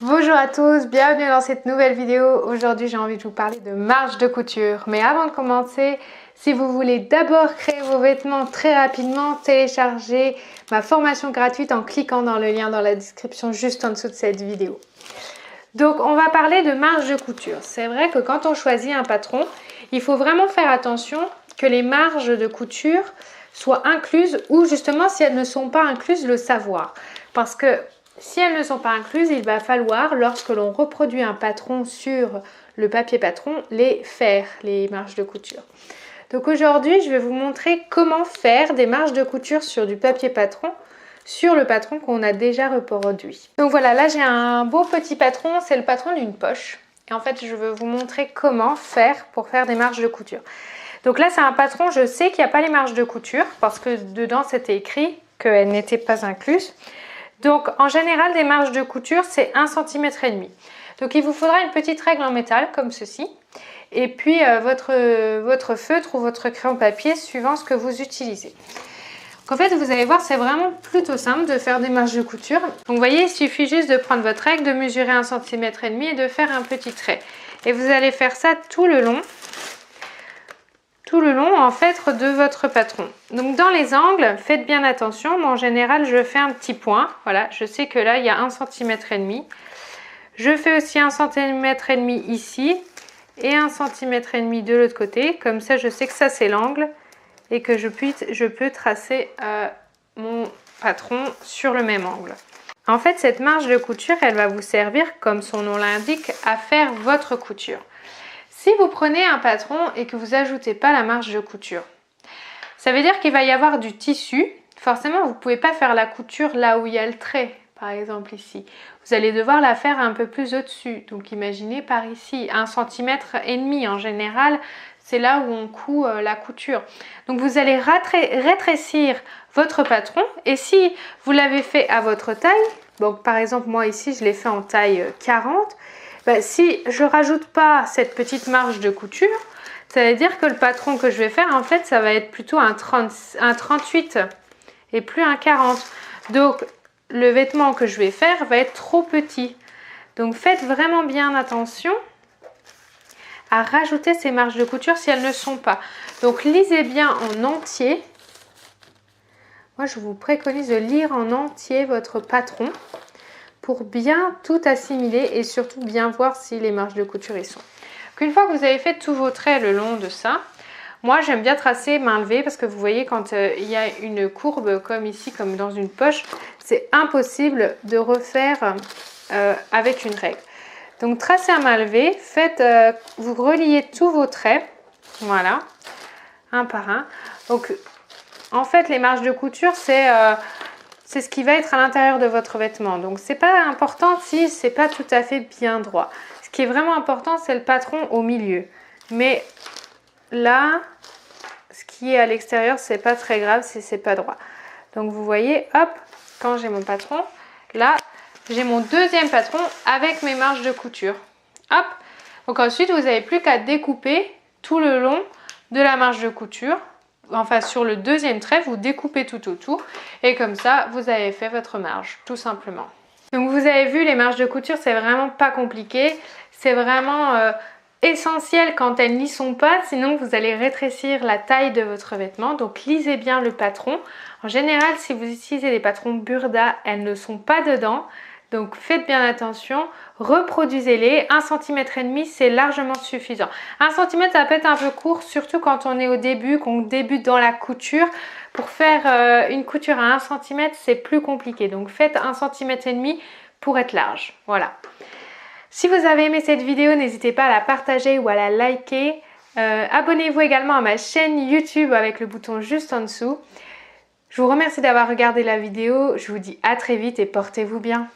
Bonjour à tous, bienvenue dans cette nouvelle vidéo. Aujourd'hui j'ai envie de vous parler de marge de couture. Mais avant de commencer, si vous voulez d'abord créer vos vêtements très rapidement, téléchargez ma formation gratuite en cliquant dans le lien dans la description juste en dessous de cette vidéo. Donc on va parler de marge de couture. C'est vrai que quand on choisit un patron, il faut vraiment faire attention que les marges de couture soient incluses ou justement si elles ne sont pas incluses, le savoir. Parce que si elles ne sont pas incluses, il va falloir, lorsque l'on reproduit un patron sur le papier patron, les faire, les marges de couture. Donc aujourd'hui, je vais vous montrer comment faire des marges de couture sur du papier patron, sur le patron qu'on a déjà reproduit. Donc voilà, là j'ai un beau petit patron, c'est le patron d'une poche. Et en fait, je veux vous montrer comment faire pour faire des marges de couture. Donc là, c'est un patron, je sais qu'il n'y a pas les marges de couture parce que dedans, c'était écrit qu'elles n'étaient pas incluses. Donc en général, des marges de couture, c'est 1,5 cm. Donc il vous faudra une petite règle en métal comme ceci. Et puis votre feutre ou votre crayon papier suivant ce que vous utilisez. Donc en fait, vous allez voir, c'est vraiment plutôt simple de faire des marges de couture. Donc vous voyez, il suffit juste de prendre votre règle, de mesurer 1,5 cm et de faire un petit trait. Et vous allez faire ça tout le long en fait de votre patron. Donc dans les angles, faites bien attention. Moi en général, je fais un petit point. Voilà, je sais que là il y a 1,5 cm. Je fais aussi 1,5 cm ici et 1,5 cm de l'autre côté. Comme ça, je sais que ça c'est l'angle et que je peux tracer mon patron sur le même angle. En fait, cette marge de couture, elle va vous servir, comme son nom l'indique, à faire votre couture. Si vous prenez un patron et que vous n'ajoutez pas la marge de couture, ça veut dire qu'il va y avoir du tissu. Forcément, vous ne pouvez pas faire la couture là où il y a le trait, par exemple ici. Vous allez devoir la faire un peu plus au-dessus. Donc imaginez par ici, 1,5 cm en général, c'est là où on coud la couture. Donc vous allez rétrécir votre patron et si vous l'avez fait à votre taille, donc par exemple moi ici je l'ai fait en taille 40, si je rajoute pas cette petite marge de couture, ça veut dire que le patron que je vais faire, en fait, ça va être plutôt un 38 et plus un 40. Donc, le vêtement que je vais faire va être trop petit. Donc, faites vraiment bien attention à rajouter ces marges de couture si elles ne sont pas. Donc, lisez bien en entier. Moi, je vous préconise de lire en entier votre patron pour bien tout assimiler et surtout bien voir si les marges de couture y sont. Une fois que vous avez fait tous vos traits le long de ça, moi j'aime bien tracer main levée parce que vous voyez quand il y a une courbe comme ici, comme dans une poche, c'est impossible de refaire avec une règle. Donc tracez à main levée, vous reliez tous vos traits, voilà, un par un. Donc en fait les marges de couture c'est ce qui va être à l'intérieur de votre vêtement. Donc c'est pas important si c'est pas tout à fait bien droit. Ce qui est vraiment important, c'est le patron au milieu. Mais là, ce qui est à l'extérieur, c'est pas très grave si c'est pas droit. Donc vous voyez, hop, quand j'ai mon patron, là, j'ai mon deuxième patron avec mes marges de couture. Hop. Donc ensuite, vous n'avez plus qu'à découper tout le long de la marge de couture. Enfin, sur le deuxième trait, vous découpez tout autour et comme ça, vous avez fait votre marge, tout simplement. Donc, vous avez vu, les marges de couture, c'est vraiment pas compliqué. C'est vraiment essentiel quand elles n'y sont pas, sinon vous allez rétrécir la taille de votre vêtement. Donc, lisez bien le patron. En général, si vous utilisez des patrons Burda, elles ne sont pas dedans. Donc faites bien attention, reproduisez-les, 1,5 cm c'est largement suffisant. 1 cm ça peut être un peu court, surtout quand on est au début, qu'on débute dans la couture. Pour faire une couture à 1 cm c'est plus compliqué, donc faites 1,5 cm pour être large, voilà. Si vous avez aimé cette vidéo, n'hésitez pas à la partager ou à la liker. Abonnez-vous également à ma chaîne YouTube avec le bouton juste en dessous. Je vous remercie d'avoir regardé la vidéo, je vous dis à très vite et portez-vous bien.